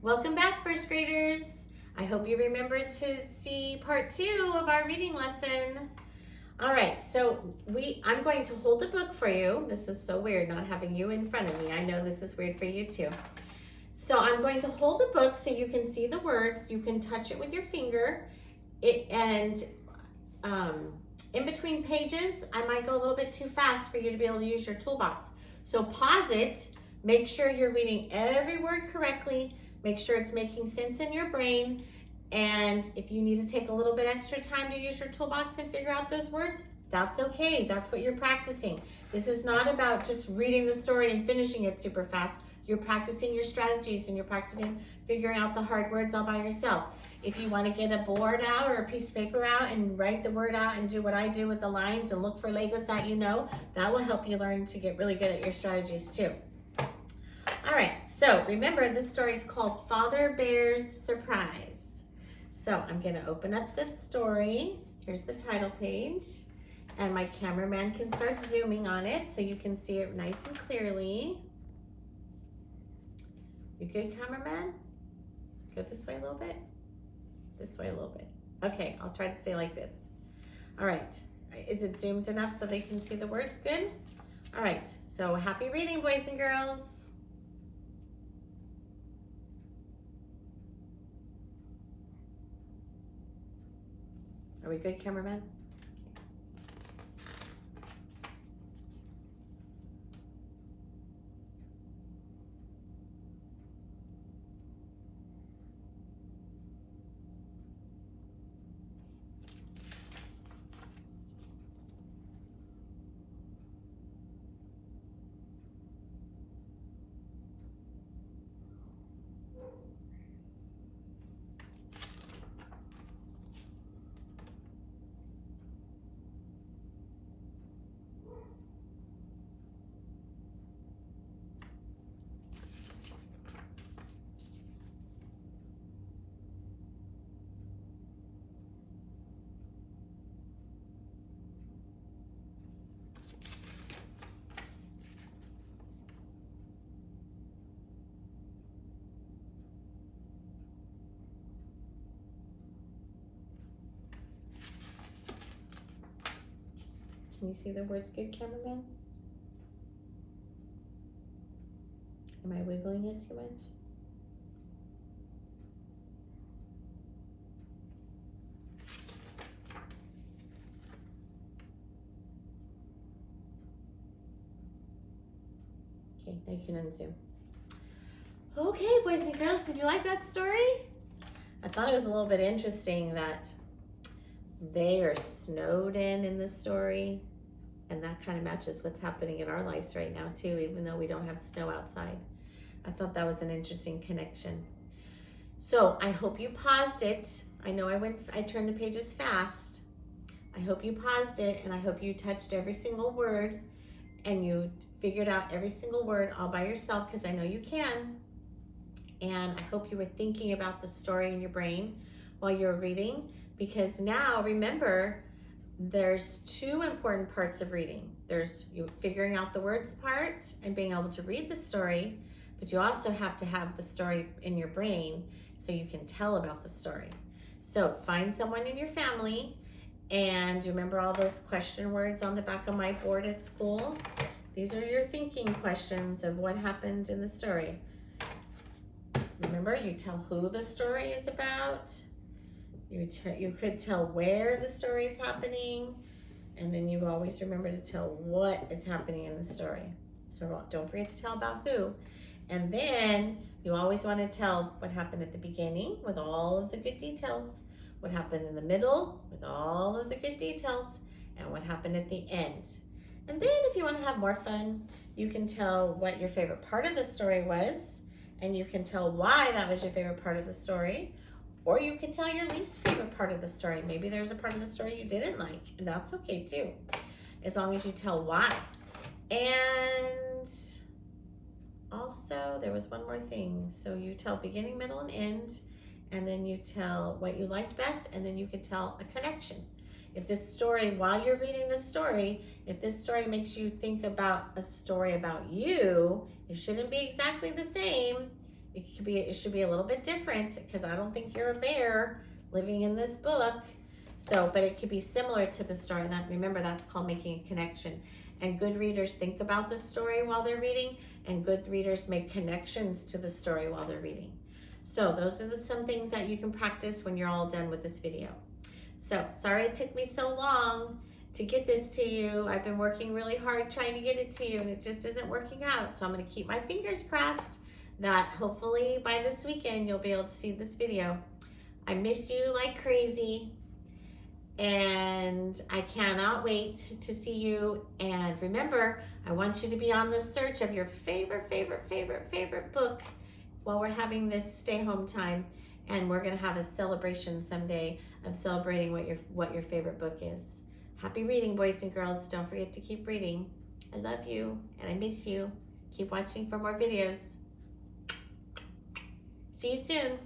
Welcome back, first graders. I hope you remembered to see part 2 of our reading lesson. All right, so I'm going to hold the book for you. This is so weird not having you in front of me. I know this is weird for you too. So I'm going to hold the book so you can see the words. You can touch it with your finger. In between pages, I might go a little bit too fast for you to be able to use your toolbox. So pause it. Make sure you're reading every word correctly. Make sure it's making sense in your brain. And if you need to take a little bit extra time to use your toolbox and figure out those words, that's okay. That's what you're practicing. This is not about just reading the story and finishing it super fast. You're practicing your strategies and you're practicing figuring out the hard words all by yourself. If you want to get a board out or a piece of paper out and write the word out and do what I do with the lines and look for Legos that you know, that will help you learn to get really good at your strategies too. All right, so remember this story is called Father Bear's Surprise. So I'm gonna open up this story. Here's the title page, and my cameraman can start zooming on it so you can see it nice and clearly. You good, cameraman? Go this way a little bit. This way a little bit. Okay, I'll try to stay like this. All right, is it zoomed enough so they can see the words good? All right, so happy reading, boys and girls. Are we good, cameraman? Can you see the words good, cameraman? Am I wiggling it too much? Okay, now you can unzoom. Okay, boys and girls, did you like that story? I thought it was a little bit interesting that they are snowed in this story, and that kind of matches what's happening in our lives right now too, even though we don't have snow outside. I thought that was an interesting connection. So I hope you paused it. I know I turned the pages fast. I hope you paused it, and I hope you touched every single word and you figured out every single word all by yourself, because I know you can. And I hope you were thinking about the story in your brain while you were reading, because now remember, there's two important parts of reading. There's you figuring out the words part and being able to read the story, but you also have to have the story in your brain so you can tell about the story. So find someone in your family, and remember all those question words on the back of my board at school? These are your thinking questions of what happened in the story. Remember, you tell who the story is about. You could tell where the story is happening, and then you always remember to tell what is happening in the story. So don't forget to tell about who. And then you always want to tell what happened at the beginning with all of the good details, what happened in the middle with all of the good details, and what happened at the end. And then if you want to have more fun, you can tell what your favorite part of the story was, and you can tell why that was your favorite part of the story. Or you can tell your least favorite part of the story. Maybe there's a part of the story you didn't like, and that's okay too, as long as you tell why. And also, there was one more thing. So you tell beginning, middle, and end, and then you tell what you liked best, and then you can tell a connection. If this story, while you're reading this story, if this story makes you think about a story about you, it shouldn't be exactly the same. It should be a little bit different because I don't think you're a bear living in this book. So, but it could be similar to the story. And that, remember, that's called making a connection. And good readers think about the story while they're reading, and good readers make connections to the story while they're reading. So those are some things that you can practice when you're all done with this video. So sorry it took me so long to get this to you. I've been working really hard trying to get it to you, and it just isn't working out. So I'm going to keep my fingers crossed that hopefully by this weekend you'll be able to see this video. I miss you like crazy, and I cannot wait to see you. And remember, I want you to be on the search of your favorite book while we're having this stay home time. And we're gonna have a celebration someday of celebrating what your favorite book is. Happy reading, boys and girls. Don't forget to keep reading. I love you and I miss you. Keep watching for more videos. See you soon.